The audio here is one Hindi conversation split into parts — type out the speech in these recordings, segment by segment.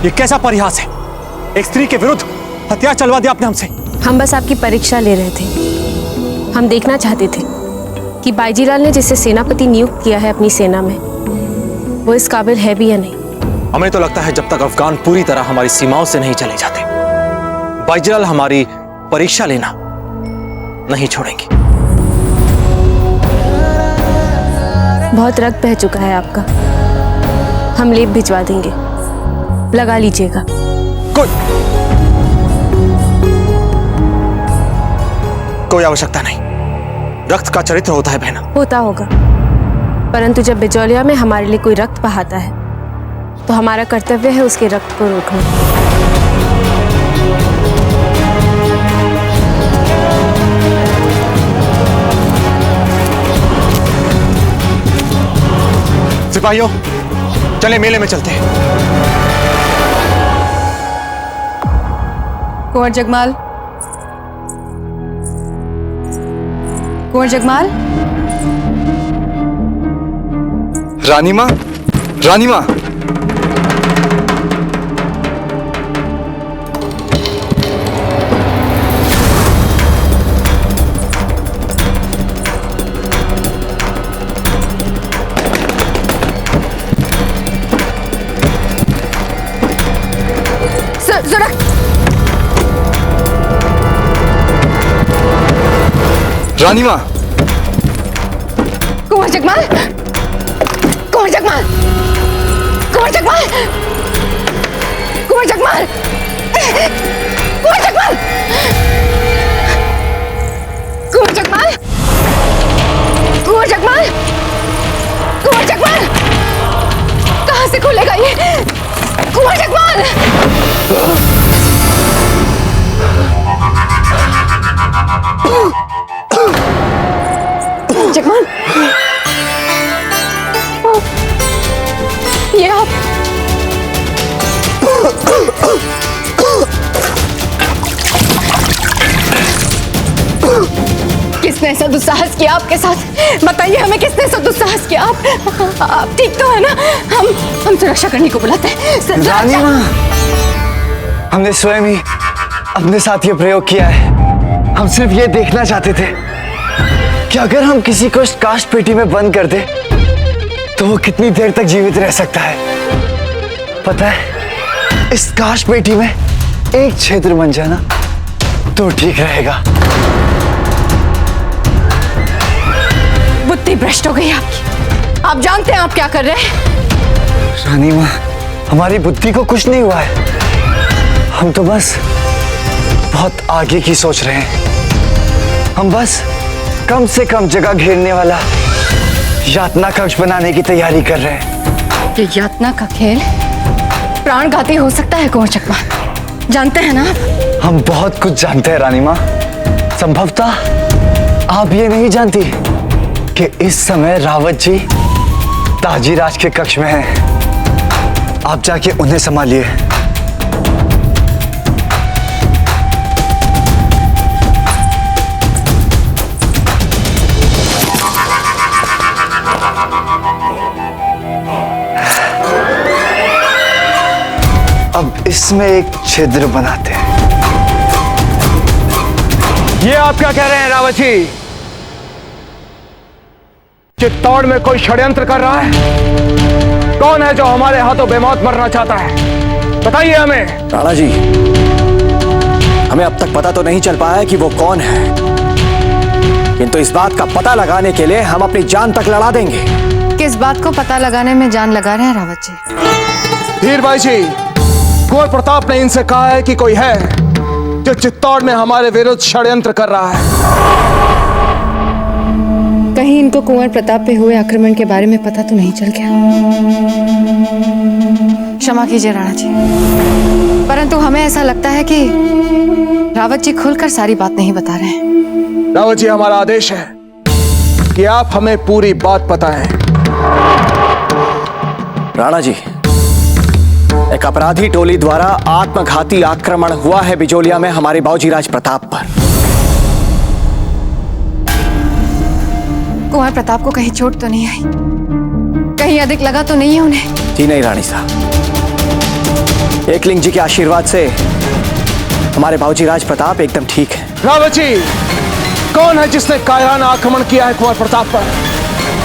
ये कैसा परिहास है? एक स्त्री के विरुद्ध हथियार चलवा दिया आपने हमसे। हम बस आपकी परीक्षा ले रहे थे। हम देखना चाहते थे कि बाईजीलाल ने जिसे सेनापति नियुक्त किया है अपनी सेना में, वो इस काबिल है भी या नहीं। हमें तो लगता है जब तक अफगान पूरी तरह हमारी सीमाओं से नहीं चले जाते, बाईजीलाल हमारी परीक्षा लेना नहीं छोड़ेंगे। बहुत रक्त बह चुका है आपका, हम लेप भिजवा देंगे, लगा लीजिएगा। कोई आवश्यकता नहीं, रक्त का चरित्र होता है बहना। होता होगा, परंतु जब बिजौलिया में हमारे लिए कोई रक्त बहाता है तो हमारा कर्तव्य है उसके रक्त को रोकना। सिपाहियों, चले मेले में चलते हैं। कुंवर जगमाल, कुंवर जगमाल। रानी माँ, रानी माँ। रानी माँ। कुंवर जगमाल, कुंवर जगमाल, कुंवर जगमाल, कुंवर जगमाल, कुंवर जगमाल, कुंवर जगमाल, कुंवर जगमाल, कुंवर जगमाल, कहाँ से खुलेगा ये? कुंवर जगमाल। जगमाल, ये आप। किसने ऐसा दुस्साहस किया आपके साथ? बताइए हमें, किसने ऐसा दुस्साहस किया? आप ठीक तो है ना? हम सुरक्षा करने को बुलाते हैं। रानी माँ, हमने स्वयं ही अपने साथ ये प्रयोग किया है। हम सिर्फ ये देखना चाहते थे कि अगर हम किसी को इस काष्ठ पेटी में बंद कर दे तो वो कितनी देर तक जीवित रह सकता है। पता है, इस काष्ठ पेटी में एक छिद्र बन जाना तो ठीक रहेगा। बुद्धि भ्रष्ट हो गई आपकी। आप जानते हैं आप क्या कर रहे हैं? रानी माँ, हमारी बुद्धि को कुछ नहीं हुआ है। हम तो बस बहुत आगे की सोच रहे हैं। हम बस कम से कम जगह घेरने वाला यातना कक्ष बनाने की तैयारी कर रहे हैं। ये यातना का खेल प्राणघाती हो सकता है कुंवर जगमाल, जानते हैं ना आप? हम बहुत कुछ जानते हैं रानी माँ। संभवतः आप ये नहीं जानती कि इस समय रावत जी ताजीराज के कक्ष में हैं। आप जाके उन्हें संभालिए। अब इसमें एक छिद्र बनाते हैं। ये आप क्या कह रहे हैं रावत जी? चित्तौड़ में कोई षड्यंत्र कर रहा है? कौन है जो हमारे हाथों बेमौत मरना चाहता है? बताइए हमें। राणा जी, हमें अब तक पता तो नहीं चल पाया कि वो कौन है, किंतु इस बात का पता लगाने के लिए हम अपनी जान तक लड़ा देंगे। किस बात को पता लगाने में जान लगा रहे हैं रावत जी? धीर भाई जी, कुंवर प्रताप ने इनसे कहा है कि कोई है जो चित्तौड़ में हमारे विरुद्ध षड्यंत्र कर रहा है। कहीं इनको कुंवर प्रताप पे हुए आक्रमण के बारे में पता तो नहीं चल गया? क्षमा कीजिए राणा जी, परंतु हमें ऐसा लगता है कि रावत जी खुलकर सारी बात नहीं बता रहे हैं। रावत जी, हमारा आदेश है कि आप हमें पूरी बात बताएं। राणा जी, एक अपराधी टोली द्वारा आत्मघाती आक्रमण हुआ है बिजोलिया में हमारे बाबूजीराज प्रताप पर। कुंवर प्रताप को कहीं चोट तो नहीं आई? कहीं अधिक लगा तो नहीं है उन्हें? जी नहीं रानी साहब, एकलिंग जी के आशीर्वाद से हमारे बाबूजी राज प्रताप एकदम ठीक है। रावत जी, कौन है जिसने कायराना आक्रमण किया है कुंवर प्रताप पर?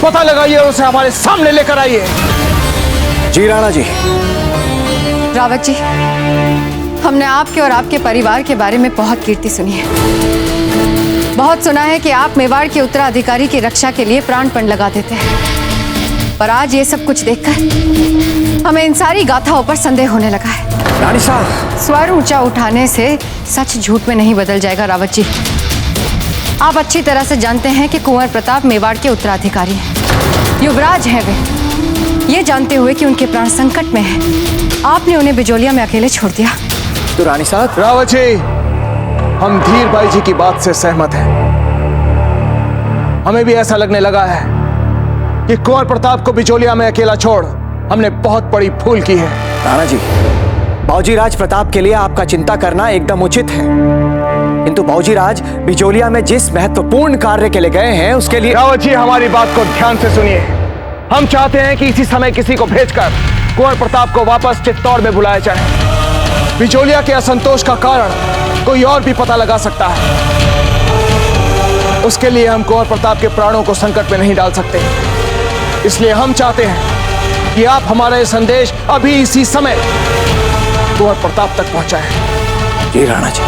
पता लगाइए और उसे हमारे सामने लेकर आइए। जी राणा जी। रावत जी, हमने आपके और आपके परिवार के बारे में बहुत कीर्ति सुनी है। बहुत सुना है कि आप मेवाड़ के उत्तराधिकारी की रक्षा के लिए प्राणपण लगा देते हैं, पर आज ये सब कुछ देखकर हमें इन सारी गाथाओं पर संदेह होने लगा है। रानी साहब, स्वर ऊंचा उठाने से सच झूठ में नहीं बदल जाएगा रावत जी। आप अच्छी तरह से जानते हैं कि कुंवर प्रताप मेवाड़ के उत्तराधिकारी हैं, युवराज हैं वे। ये जानते हुए कि उनके प्राण संकट में हैं, आपने उन्हें बिजोलिया में अकेले छोड़ दिया। तो रानी साहब। रावत जी, हम धीर भाई जी की बात से सहमत हैं। हमें भी ऐसा लगने लगा है कि कुंवर प्रताप को बिजोलिया में अकेला छोड़ हमने बहुत बड़ी भूल की है। राणा जी, बाबूजी राज प्रताप के लिए आपका चिंता करना एकदम उचित है, किंतु बाबूजी राज बिजोलिया में जिस महत्वपूर्ण कार्य के लिए गए हैं उसके लिए। रावत जी, हमारी बात को ध्यान से सुनिए। हम चाहते हैं कि इसी समय किसी को भेजकर कुंवर प्रताप को वापस चित्तौड़ में बुलाया जाए। बिजोलिया के असंतोष का कारण कोई और भी पता लगा सकता है। उसके लिए हम कुंवर प्रताप के प्राणों को संकट में नहीं डाल सकते। इसलिए हम चाहते हैं कि आप हमारा ये संदेश अभी इसी समय कुंवर प्रताप तक पहुंचाएं। जी राणा जी।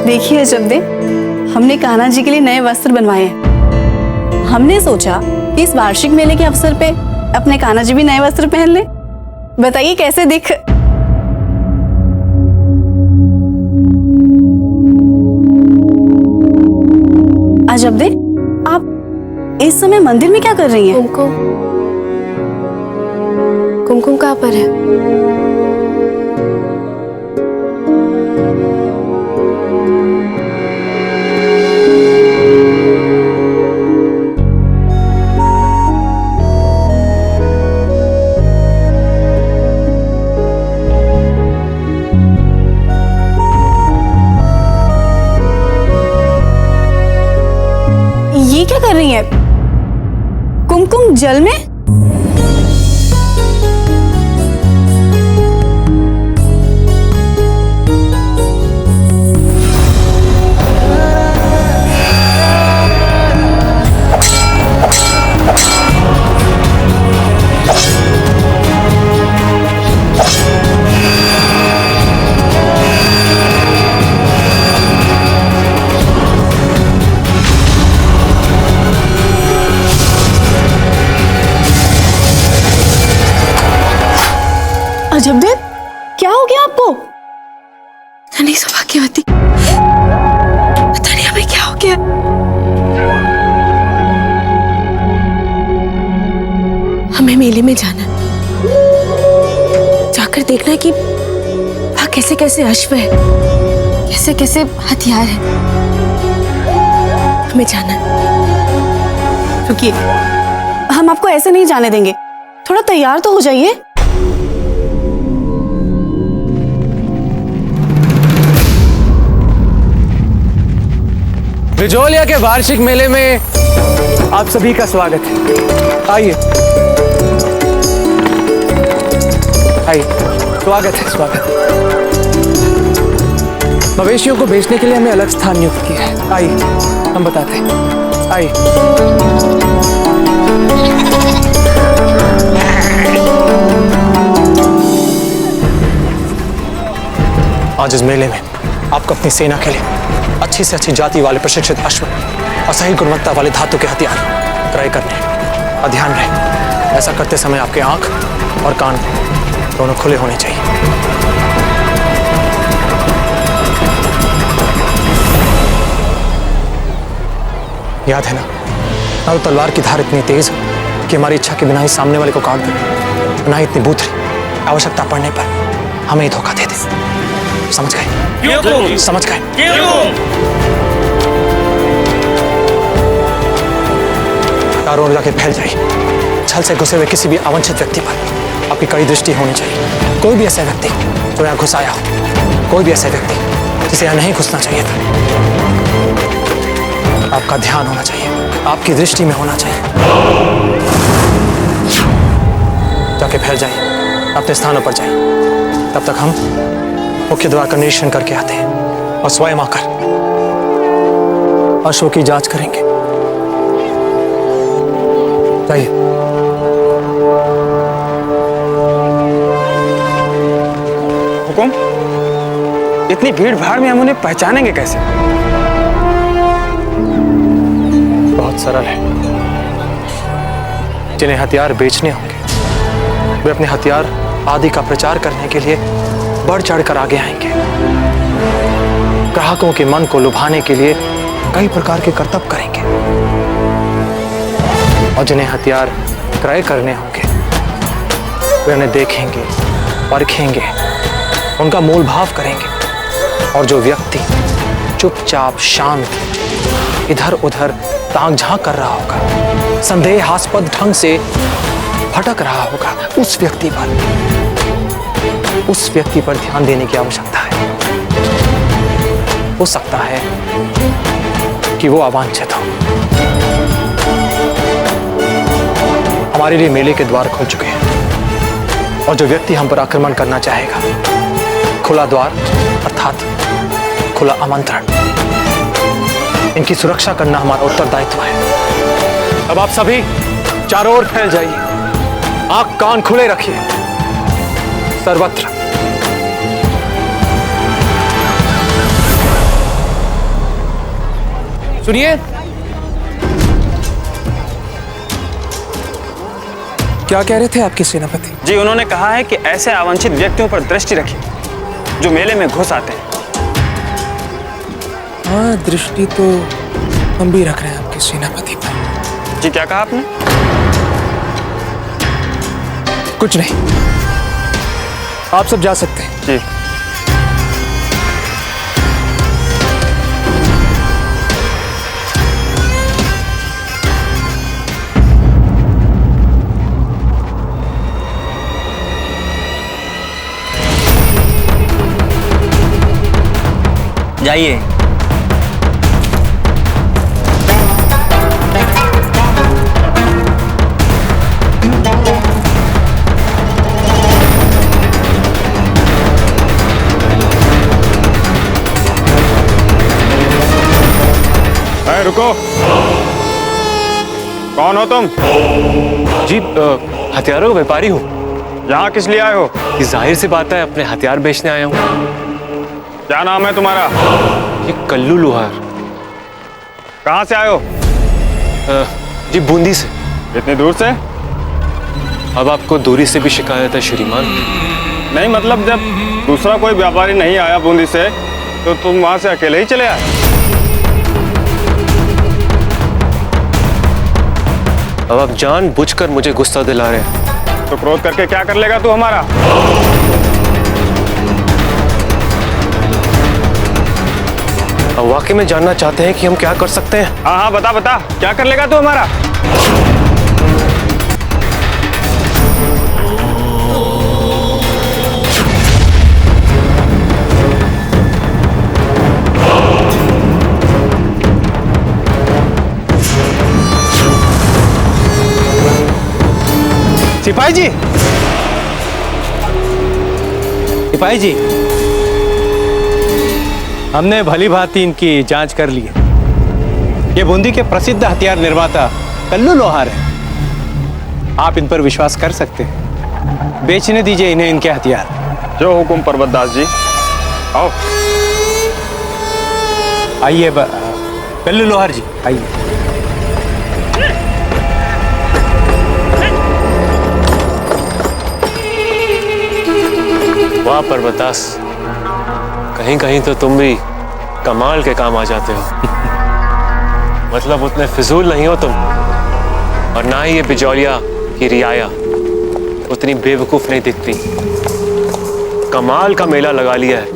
देखिए अजबदेव, हमने कान्हा जी के लिए नए वस्त्र बनवाए हैं। हमने सोचा कि इस वार्षिक मेले के अवसर पे अपने कान्हा जी भी नए वस्त्र पहन ले। बताइए कैसे दिख। अजबदेव, आप इस समय मंदिर में क्या कर रही हैं? कुमकुम कहाँ पर है? ये क्या कर रही हैं? कुमकुम जल में? अजबदेव, क्या हो गया आपको? पता नहीं सौभाग्यवती, पता नहीं हमें क्या हो गया। हमें मेले में जाना है, जाकर देखना है कि वहाँ कैसे कैसे अश्व है, कैसे कैसे हथियार है। हमें जाना है। रुकिए, हम आपको ऐसे नहीं जाने देंगे। थोड़ा तैयार तो हो जाइए। बिजोलिया के वार्षिक मेले में आप सभी का स्वागत है। आइए आइए, स्वागत है, स्वागत है। मवेशियों को बेचने के लिए हमें अलग स्थान नियुक्त किया है। आइए, हम बताते हैं। आइए। आज इस मेले में आपको अपनी सेना के लिए अच्छी से अच्छी जाति वाले प्रशिक्षित अश्व और सही गुणवत्ता वाले धातु के हथियार क्रय करने हैं। और ध्यान रहे, ऐसा करते समय आपके आंख और कान दोनों खुले होने चाहिए। याद है ना तो तलवार की धार इतनी तेज हो कि हमारी इच्छा के बिना ही सामने वाले को काट दे, ना ही इतनी बूथरी आवश्यकता पड़ने पर हमें ही धोखा दे दे। समझ गए? समझ गए? चारों ओर जाके फैल जाइए, छल से घुसे हुए किसी भी अवांछित व्यक्ति पर आपकी कड़ी दृष्टि होनी चाहिए। कोई भी ऐसा व्यक्ति जो यहाँ घुस आया हो, कोई भी ऐसा व्यक्ति जिसे यहाँ नहीं घुसना चाहिए था, आपका ध्यान होना चाहिए, आपकी दृष्टि में होना चाहिए। जाके फैल जाइए, अपने स्थानों पर जाइए। तब तक हम मुख्य द्वार का निरीक्षण करके आते हैं और स्वयं आकर अश्व की जांच करेंगे। जाइए। हुकुम, इतनी भीड़ भाड़ में हम उन्हें पहचानेंगे कैसे? बहुत सरल है। जिन्हें हथियार बेचने होंगे वे अपने हथियार आदि का प्रचार करने के लिए बढ़ चढ़कर आगे आएंगे। ग्राहकों के मन को लुभाने के लिए कई प्रकार के करतब करेंगे। और जिन्हें हथियार क्रय करने होंगे वे उन्हें देखेंगे, परखेंगे, उनका मोल भाव करेंगे। और जो व्यक्ति चुपचाप शांत इधर उधर ताक झांक कर रहा होगा, संदेहास्पद ढंग से भटक रहा होगा, उस व्यक्ति पर ध्यान देने की आवश्यकता है। हो सकता है कि वो अवांछित हो। हमारे लिए मेले के द्वार खुल चुके हैं और जो व्यक्ति हम पर आक्रमण करना चाहेगा, खुला द्वार अर्थात खुला आमंत्रण, इनकी सुरक्षा करना हमारा उत्तरदायित्व है। अब आप सभी चारों ओर फैल जाइए, आंख कान खुले रखिए, सर्वत्र। सुनिए, क्या कह रहे थे आपके सेनापति? जी, उन्होंने कहा है कि ऐसे अवांछित व्यक्तियों पर दृष्टि रखिए जो मेले में घुस आते हैं। हाँ, दृष्टि तो हम भी रख रहे हैं आपके सेनापति पर। जी, क्या कहा आपने? कुछ नहीं, आप सब जा सकते हैं। जी। जाइए। रुको, कौन हो तुम? जी, हथियारों का व्यापारी हूँ। यहाँ किस लिए आए हो? ये जाहिर सी बात है, अपने हथियार बेचने आया हूँ। क्या नाम है तुम्हारा? ये कल्लू लोहार। कहाँ से आए हो? जी, बूंदी से। इतनी दूर से? अब आपको दूरी से भी शिकायत है श्रीमान? नहीं, मतलब जब दूसरा कोई व्यापारी नहीं आया बूंदी से तो तुम वहां से अकेले ही चले आए? अब आप जानबूझकर मुझे गुस्सा दिला रहे हैं। तो क्रोध करके क्या कर लेगा तू हमारा? अब वाकई में जानना चाहते हैं कि हम क्या कर सकते हैं? हाँ हाँ, बता बता, क्या कर लेगा तू हमारा? सिपाही जी, सिपाही जी, हमने भली भांति इनकी जांच कर ली है। ये बूंदी के प्रसिद्ध हथियार निर्माता कल्लू लोहार है। आप इन पर विश्वास कर सकते हैं। बेचने दीजिए इन्हें इनके हथियार। जो हुकुम पर्वतदास जी। आओ। आइए कल्लू लोहार जी, आइए। वाह पर्वतास, कहीं कहीं तो तुम भी कमाल के काम आ जाते हो। मतलब उतने फिजूल नहीं हो तुम, और ना ही ये बिजौलिया की रियाया उतनी बेवकूफ नहीं दिखती। कमाल का मेला लगा लिया है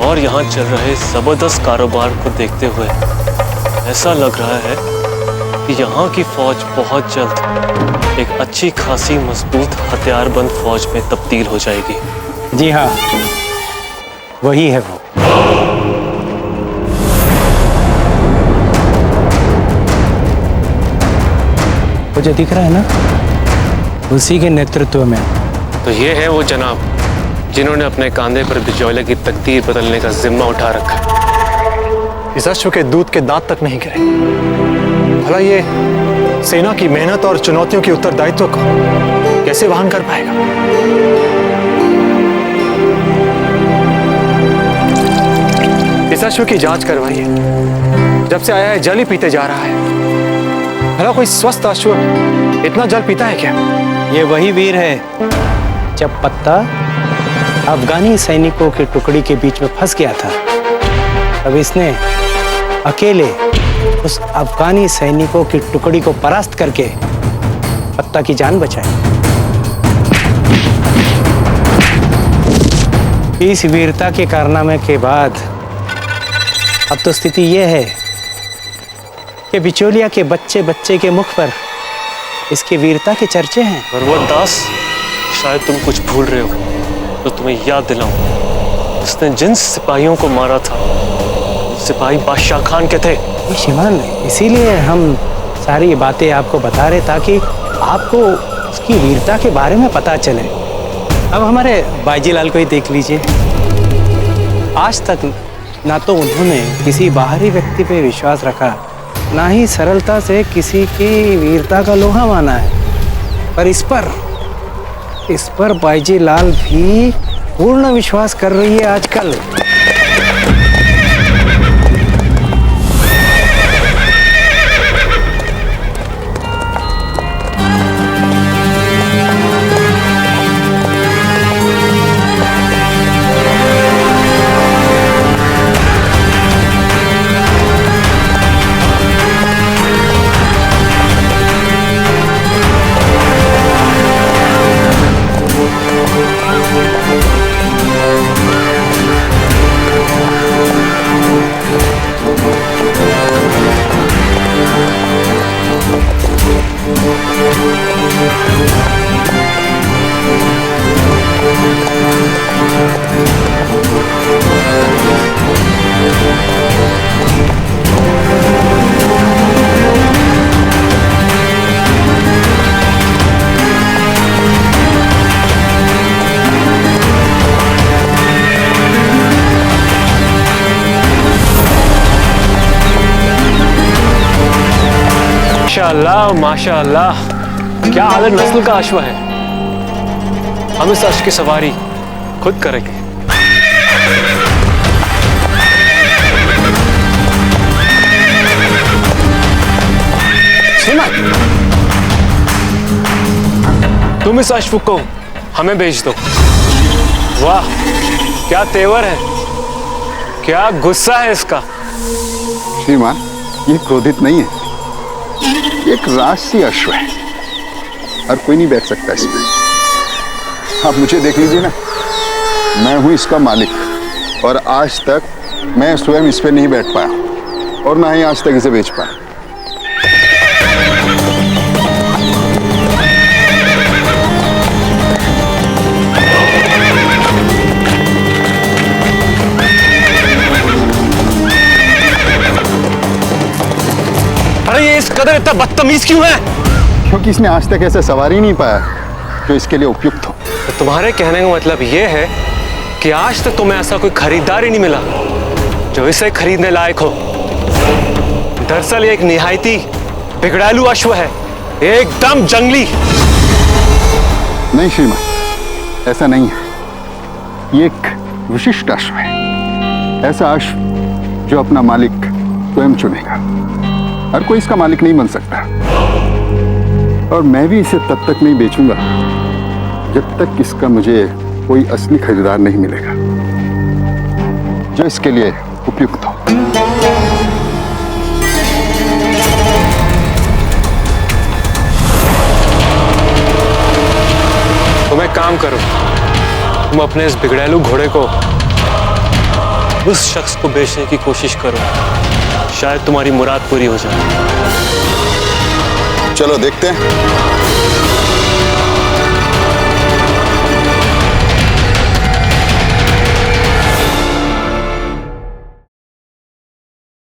और यहाँ चल रहे जबरदस्त कारोबार को देखते हुए ऐसा लग रहा है कि यहाँ की फौज बहुत जल्द एक अच्छी खासी मजबूत हथियारबंद फौज में तब्दील हो जाएगी। जी हाँ, वही है वो। वो जो दिख रहा है ना, उसी के नेतृत्व में। तो ये है वो जनाब जिन्होंने अपने कांधे पर बिजौलिया की तकदीर बदलने का जिम्मा उठा रखा है। इस अश्व के दूध के दांत तक नहीं गिरे। भला ये सेना की मेहनत और चुनौतियों के उत्तरदायित्व को कैसे वहन कर पाएगा? इस अश्व की जांच करवाइए। जब से आया है जल ही पीते जा रहा है। भला कोई स्वस्थ अश्व इतना जल पीता है क्या? ये वही वीर है जब पत्ता अफगानी सैनिकों की टुकड़ी के बीच में फंस गया था, तब इसने अकेले उस अफगानी सैनिकों की टुकड़ी को परास्त करके पत्ता की जान बचाई। इस वीरता के कारनामे के बाद अब तो स्थिति यह है कि बिचौलिया के बच्चे बच्चे के मुख पर इसकी वीरता के चर्चे हैं। भरवत दास, शायद तुम कुछ भूल रहे हो, तो तुम्हें याद दिलाऊं। उसने जिन सिपाहियों को मारा था, सिपाही बादशाह खान के थे। श्रीमान, इसीलिए हम सारी ये बातें आपको बता रहे ताकि आपको उसकी वीरता के बारे में पता चले। अब हमारे बाजीलाल को ही देख लीजिए। आज तक ना तो उन्होंने किसी बाहरी व्यक्ति पे विश्वास रखा, ना ही सरलता से किसी की वीरता का लोहा माना है। पर इस पर बाजीलाल भी पूर्ण विश्वास कर रही है आजकल। माशाअल्लाह माशाअल्लाह, क्या आला नस्ल का अश्व है। हम इस अश्व की सवारी खुद करेंगे। तुम इस अश्व को हमें भेज दो। वाह, क्या तेवर है, क्या गुस्सा है इसका। श्रीमान, ये क्रोधित नहीं है, एक राजसी अश्व है, हर कोई नहीं बैठ सकता इसमें। आप मुझे देख लीजिए ना, मैं हूं इसका मालिक और आज तक मैं स्वयं इस पे नहीं बैठ पाया और ना ही आज तक इसे बेच पाया। अरे ये इस कदर इतना बदतमीज क्यों है? क्योंकि इसने आज तक ऐसा सवारी नहीं पाया जो इसके लिए उपयुक्त हो। तो तुम्हारे कहने का मतलब ये है कि आज तक तुम्हें ऐसा कोई खरीदार ही नहीं मिला जो इसे खरीदने लायक हो। दरअसल ये एक निहायती बिगड़ैलू अश्व है, एकदम जंगली। नहीं श्रीमान, ऐसा नहीं है। ये एक विशिष्ट अश्व है, ऐसा अश्व जो अपना मालिक स्वयं चुनेगा। हर कोई इसका मालिक नहीं बन सकता और मैं भी इसे तब तक नहीं बेचूंगा जब तक इसका मुझे कोई असली खरीदार नहीं मिलेगा जो इसके लिए उपयुक्त हो। तुम एक काम करो, तुम अपने इस बिगड़ैलू घोड़े को उस शख्स को बेचने की कोशिश करो, शायद तुम्हारी मुराद पूरी हो जाए। चलो देखते हैं।